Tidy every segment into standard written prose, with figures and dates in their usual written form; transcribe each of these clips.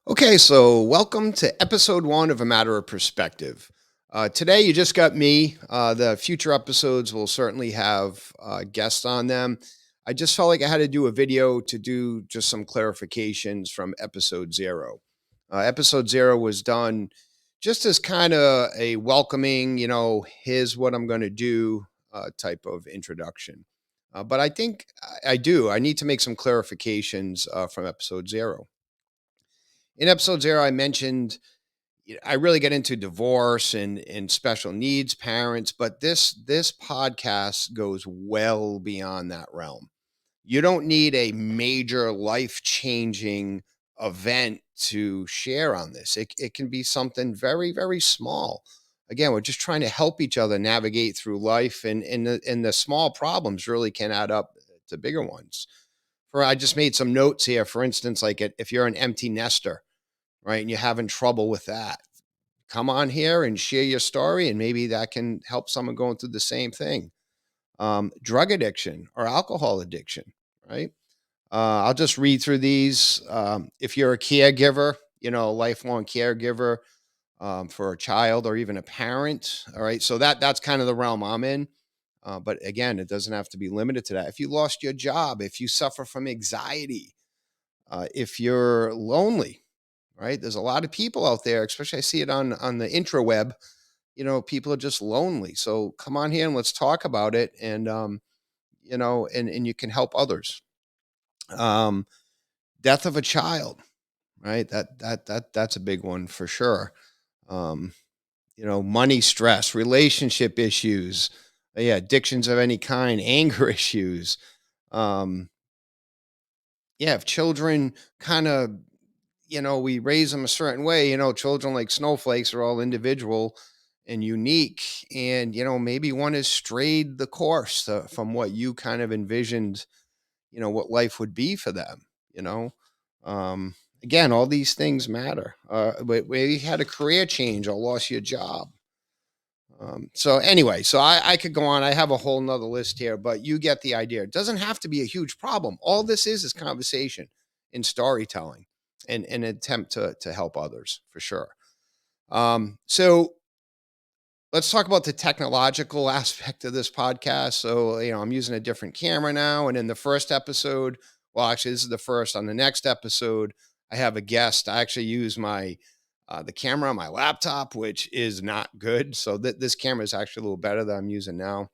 Okay, so welcome to episode one of A Matter of Perspective. Today, you just got me. The future episodes will certainly have guests on them. I just felt like I had to do a video to do just some clarifications from episode zero. Episode zero was done just as kind of a welcoming, here's what I'm going to do type of introduction. But I think I do. I need to make some clarifications from episode zero. In episode zero, I mentioned I really get into divorce and special needs parents, but this podcast goes well beyond that realm. You don't need a major life changing event to share on this. It can be something very very small. Again, we're just trying to help each other navigate through life, and the small problems really can add up to bigger ones. For I just made some notes here. For instance, like if you're an empty nester, right? And you're having trouble with that, come on here and share your story, and maybe that can help someone going through the same thing. Drug addiction or alcohol addiction, right? I'll just read through these. If you're a caregiver, a lifelong caregiver for a child or even a parent, all right. So that's kind of the realm I'm in. But again, it doesn't have to be limited to that. If you lost your job, if you suffer from anxiety, if you're lonely, right? There's a lot of people out there, especially I see it on the intraweb. People are just lonely. So come on here and let's talk about it, and you can help others. Um, Death of a child, right? That's a big one for sure. Um, Money stress, relationship issues, yeah, addictions of any kind, anger issues. Um, yeah, if children kind of we raise them a certain way. Children like snowflakes are all individual and unique. And, maybe one has strayed the course from what you kind of envisioned, what life would be for them, you know? Again, all these things matter. Maybe you had a career change or lost your job. So anyway, so I could go on. I have a whole nother list here, but you get the idea. It doesn't have to be a huge problem. All this is conversation and storytelling and an attempt to help others for sure. So let's talk about the technological aspect of this podcast. So, I'm using a different camera now. And in the first episode, well, actually, this is the first. On the next episode, I have a guest. I actually use the camera on my laptop, which is not good. So this camera is actually a little better than I'm using now.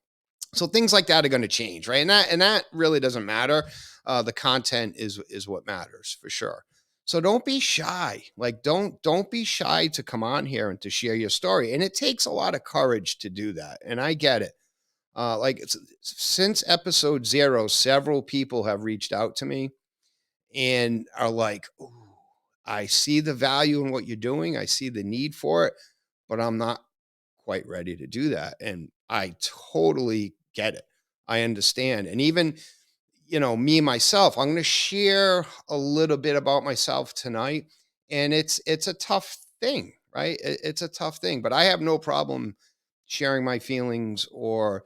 So things like that are going to change, right? And that really doesn't matter. The content is what matters for sure. So don't be shy. Like don't be shy to come on here and to share your story. And it takes a lot of courage to do that. And I get it. Since episode zero, several people have reached out to me and are like, "Ooh, I see the value in what you're doing. I see the need for it, but I'm not quite ready to do that." And I totally get it. I understand. And even, me myself, I'm going to share a little bit about myself tonight. And it's a tough thing, right? It's a tough thing, but I have no problem sharing my feelings or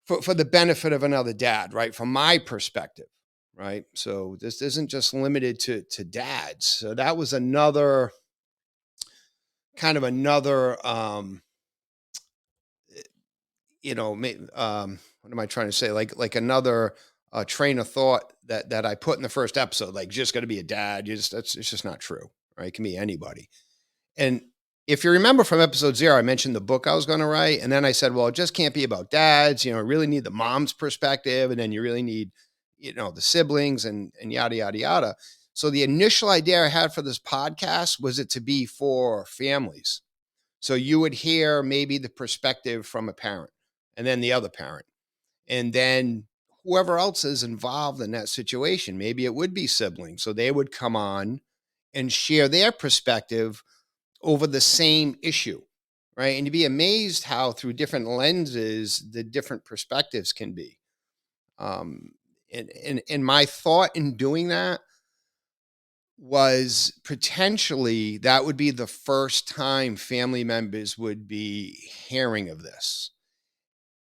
for the benefit of another dad, right? From my perspective, right? So this isn't just limited to dads. So that was another kind of another what am I trying to say? Like another train of thought that I put in the first episode, like just got to be a dad. It's just not true, right? It can be anybody. And if you remember from episode zero, I mentioned the book I was going to write, and then I said, well, it just can't be about dads. I really need the mom's perspective, and then you really need, the siblings and yada yada yada. So the initial idea I had for this podcast was it to be for families. So you would hear maybe the perspective from a parent and then the other parent. And then whoever else is involved in that situation, maybe it would be siblings. So they would come on and share their perspective over the same issue. Right. And you'd be amazed how through different lenses, the different perspectives can be. Um, and my thought in doing that was potentially that would be the first time family members would be hearing of this.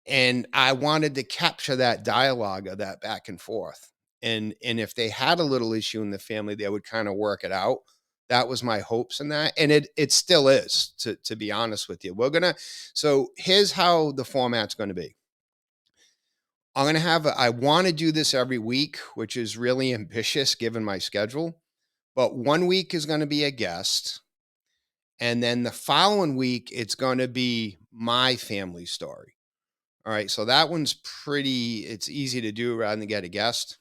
And I wanted to capture that dialogue of that back and forth. And if they had a little issue in the family, they would kind of work it out. That was my hopes in that, and it still is, to be honest with you. So here's how the format's gonna be. I wanna do this every week, which is really ambitious given my schedule, but 1 week is gonna be a guest, and then the following week, it's gonna be my family story. All right, so that one's it's easy to do rather than get a guest.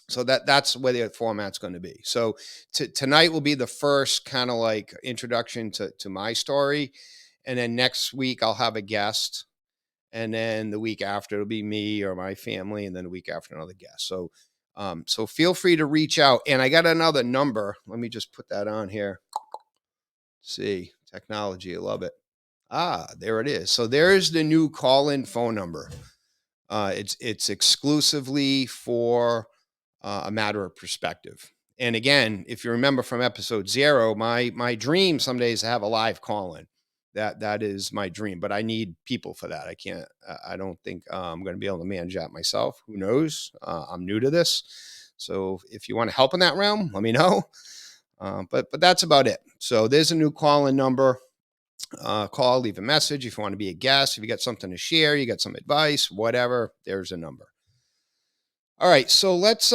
So that's where the format's going to be. So tonight will be the first kind of like introduction to my story, and then next week I'll have a guest, and then the week after it'll be me or my family, and then the week after another guest. So feel free to reach out. And I got another number. Let me just put that on here. See, technology, I love it. Ah, there it is. So there's the new call-in phone number. It's exclusively for a matter of perspective. And again, if you remember from episode 0, my dream someday is to have a live call-in. That is my dream, but I need people for that. I can't. I don't think I'm going to be able to manage that myself. Who knows? I'm new to this, so if you want to help in that realm, let me know. But that's about it. So there's a new call-in number. Call, leave a message if you want to be a guest, if you got something to share, you got some advice, whatever, there's a number. All right, so let's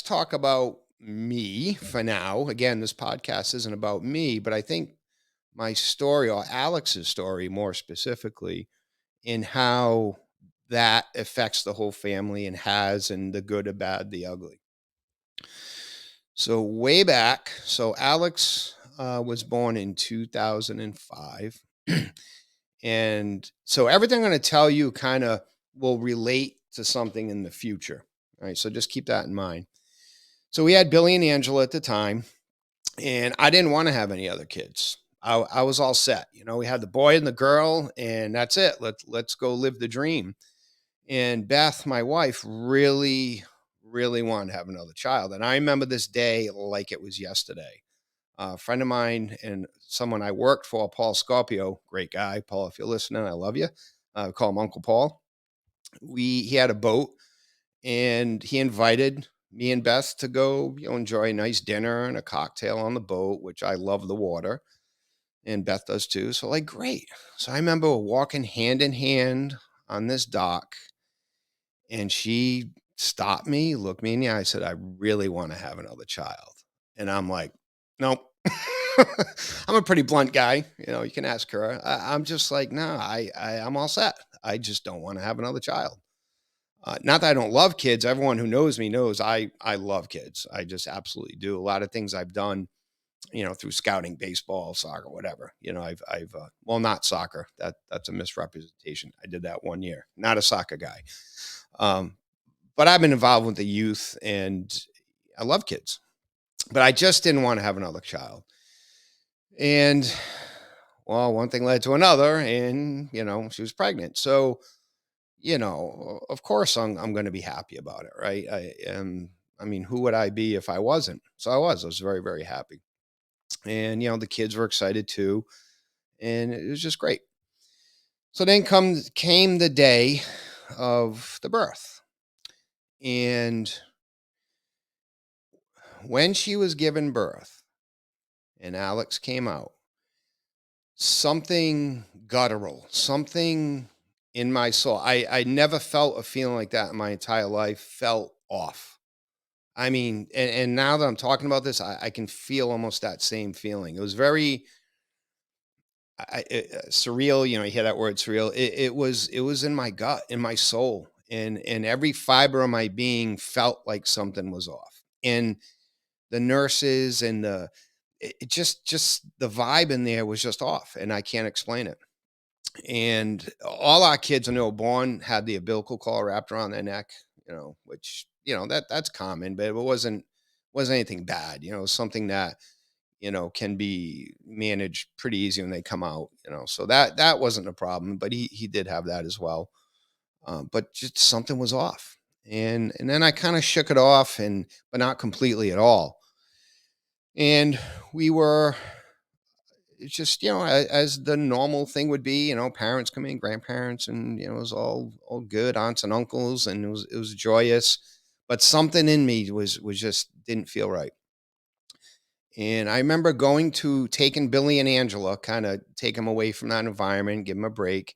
talk about me for now. Again, this podcast isn't about me, but I think my story, or Alex's story more specifically, in how that affects the whole family and has, and the good, the bad, the ugly. So way back, so Alex was born in 2005. And so everything I'm going to tell you kind of will relate to something in the future. All right. So just keep that in mind. So we had Billy and Angela at the time, and I didn't want to have any other kids. I was all set. We had the boy and the girl, and that's it. Let's go live the dream. And Beth, my wife, really, really wanted to have another child. And I remember this day like it was yesterday. A friend of mine and someone I worked for, Paul Scorpio, great guy. Paul, if you're listening, I love you. Call him Uncle Paul. He had a boat, and he invited me and Beth to go, enjoy a nice dinner and a cocktail on the boat, which I love the water, and Beth does too. So like, great. So I remember walking hand in hand on this dock, and she stopped me, looked me in the eye, said, "I really want to have another child." And I'm like, nope. I'm a pretty blunt guy. You can ask her. I'm just like, no, I'm all set. I just don't want to have another child. Not that I don't love kids. Everyone who knows me knows I love kids. I just absolutely do. A lot of things I've done, through scouting, baseball, soccer, whatever. Well, not soccer. That's a misrepresentation. I did that 1 year. Not a soccer guy. But I've been involved with the youth, and I love kids. But I just didn't want to have another child. And well, one thing led to another, and she was pregnant. So, of course I'm going to be happy about it, right? I mean, who would I be if I wasn't? So I was very, very happy. And the kids were excited too, and it was just great. So then came the day of the birth. And when she was given birth and Alex came out, something guttural, something in my soul. I never felt a feeling like that in my entire life. Felt off. I mean, and now that I'm talking about this, I can feel almost that same feeling. It was very surreal. You hear that word surreal. It was in my gut, in my soul, and every fiber of my being felt like something was off. And the nurses and just the vibe in there was just off, and I can't explain it. And all our kids when they were born had the umbilical cord wrapped around their neck, which that's common, but it wasn't anything bad. It was something that can be managed pretty easy when they come out. So that wasn't a problem. But he did have that as well. But just something was off, and then I kind of shook it off, but not completely at all. And we were it's just as the normal thing would be, parents coming, grandparents, and it was all good, aunts and uncles, and it was joyous. but something in me was just didn't feel right. And I remember going to taking Billy and Angela, kind of take them away from that environment, give them a break,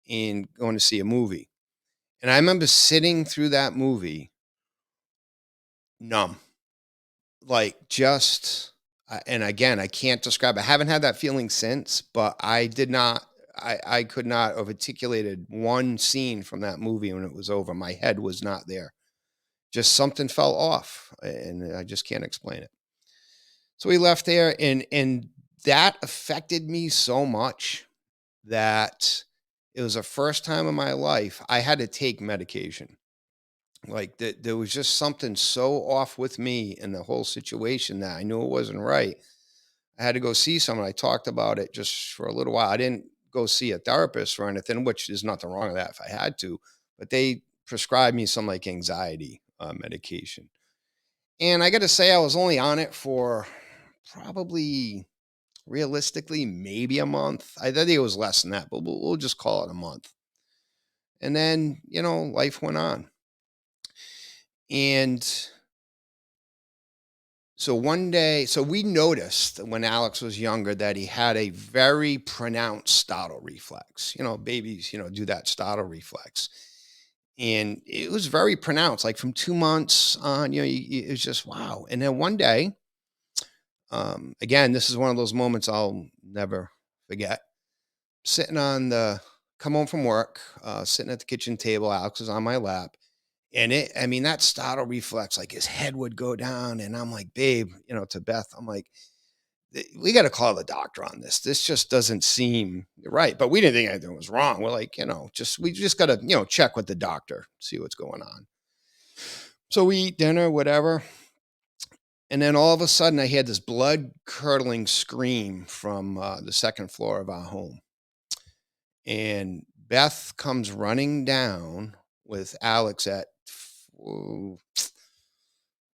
and going to see a movie. And I remember sitting through that movie numb, like just, and again, I can't describe. I haven't had that feeling since, but I did not. I could not have articulated one scene from that movie when it was over. My head was not there. Just something fell off, and I just can't explain it. So we left there, and that affected me so much that it was the first time in my life I had to take medication. Like, there was just something so off with me and the whole situation that I knew it wasn't right. I had to go see someone. I talked about it just for a little while. I didn't go see a therapist or anything, which is nothing wrong with that if I had to, but they prescribed me some like anxiety medication. And I got to say, I was only on it for probably realistically maybe a month. I think it was less than that, but we'll just call it a month. And then, life went on. And so one day, so we noticed when Alex was younger that he had a very pronounced startle reflex. Babies, do that startle reflex. And it was very pronounced, like from 2 months on, it was just wow. And then one day, again, this is one of those moments I'll never forget. Sitting on the come home from work, sitting at the kitchen table, Alex is on my lap. And I mean, that startle reflex, like his head would go down. And I'm like, babe, to Beth, I'm like, we got to call the doctor on this. This just doesn't seem right. But we didn't think anything was wrong. We're like, we just got to, check with the doctor, see what's going on. So we eat dinner, whatever. And then all of a sudden, I had this blood curdling scream from the second floor of our home. And Beth comes running down with Alex at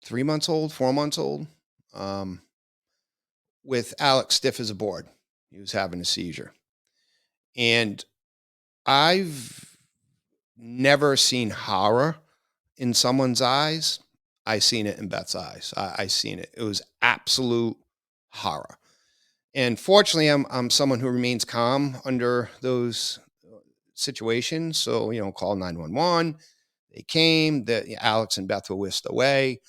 3 months old, 4 months old, um, with Alex stiff as a board. He was having a seizure. And I've never seen horror in someone's eyes. I seen it in Beth's eyes. I seen it. It was absolute horror. And fortunately, I'm someone who remains calm under those situations. So, call 911. They came, Alex and Beth were whisked away.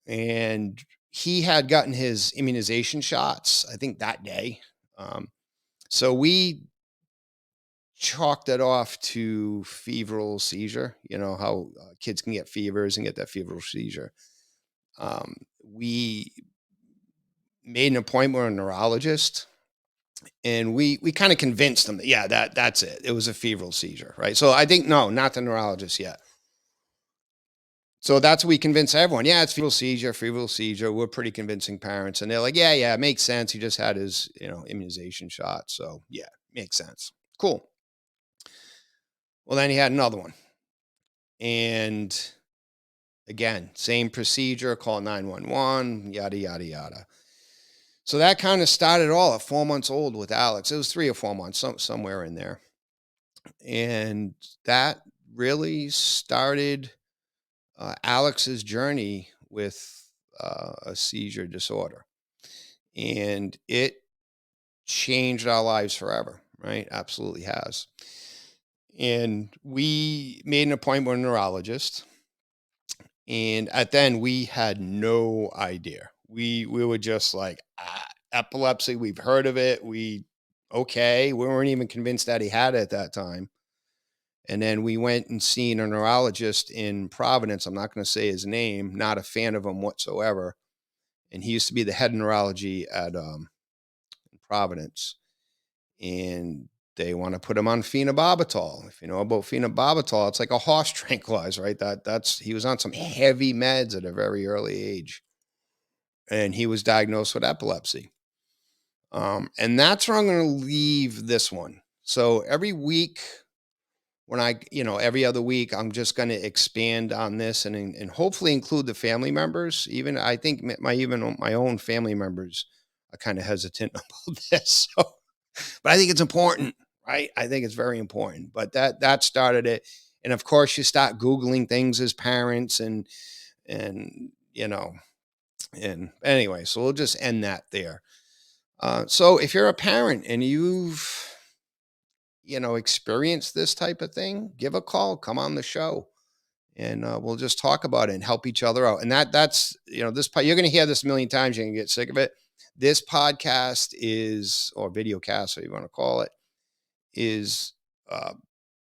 And he had gotten his immunization shots, I think that day. So we chalked it off to febrile seizure. You know how kids can get fevers and get that febrile seizure. We made an appointment with a neurologist, and we kind of convinced them that yeah, that's it. It was a febrile seizure, right? So I think no, not the neurologist yet. So that's what we convince everyone. Yeah, it's febrile seizure. We're pretty convincing parents, and they're like, yeah, it makes sense. He just had his immunization shot, so yeah, makes sense. Cool. Well, then he had another one, and again, same procedure. Call 911. Yada yada yada. So that kind of started all at 4 months old with Alex. It was 3 or 4 months, somewhere in there. And that really started Alex's journey with a seizure disorder. And it changed our lives forever, right? Absolutely has. And we made an appointment with a neurologist. And at then we had no idea. We were just like, epilepsy, we've heard of it. We weren't even convinced that he had it at that time. And then we went and seen a neurologist in Providence. I'm not going to say his name, not a fan of him whatsoever. And he used to be the head of neurology at Providence. And they want to put him on phenobarbital. If you know about phenobarbital, it's like a horse tranquilizer, right? That's he was on some heavy meds at a very early age. And he was diagnosed with epilepsy. And that's where I'm going to leave this one. So every week, every other week, I'm just going to expand on this and hopefully include the family members. Even I think my own family members are kind of hesitant about this. So, but I think it's important, right? I think it's very important. But that started it. And of course, you start Googling things as parents, and And, and anyway, so we'll just end that there. So if you're a parent and you've, experienced this type of thing, give a call, come on the show, and we'll just talk about it and help each other out. And that's, you're going to hear this a million times. You're going to get sick of it. This podcast is, or video cast, or you want to call it, is uh,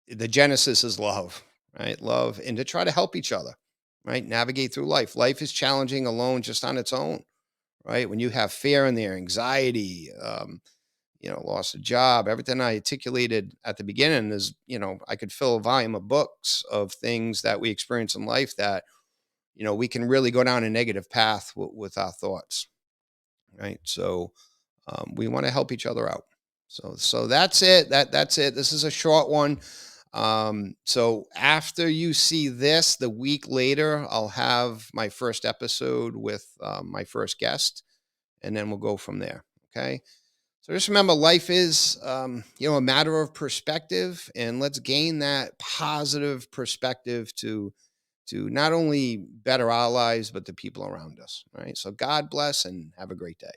the genesis is love, right? Love, and to try to help each other, right? Navigate through life. Life is challenging alone, just on its own, right? When you have fear in there, anxiety, lost a job, everything I articulated at the beginning is, I could fill a volume of books of things that we experience in life that, we can really go down a negative path with our thoughts, right? So we want to help each other out. So that's it. That's it. This is a short one. So after you see this, the week later, I'll have my first episode with my first guest, and then we'll go from there. Okay. So just remember, life is, a matter of perspective, and let's gain that positive perspective to not only better our lives, but the people around us. Right. So God bless and have a great day.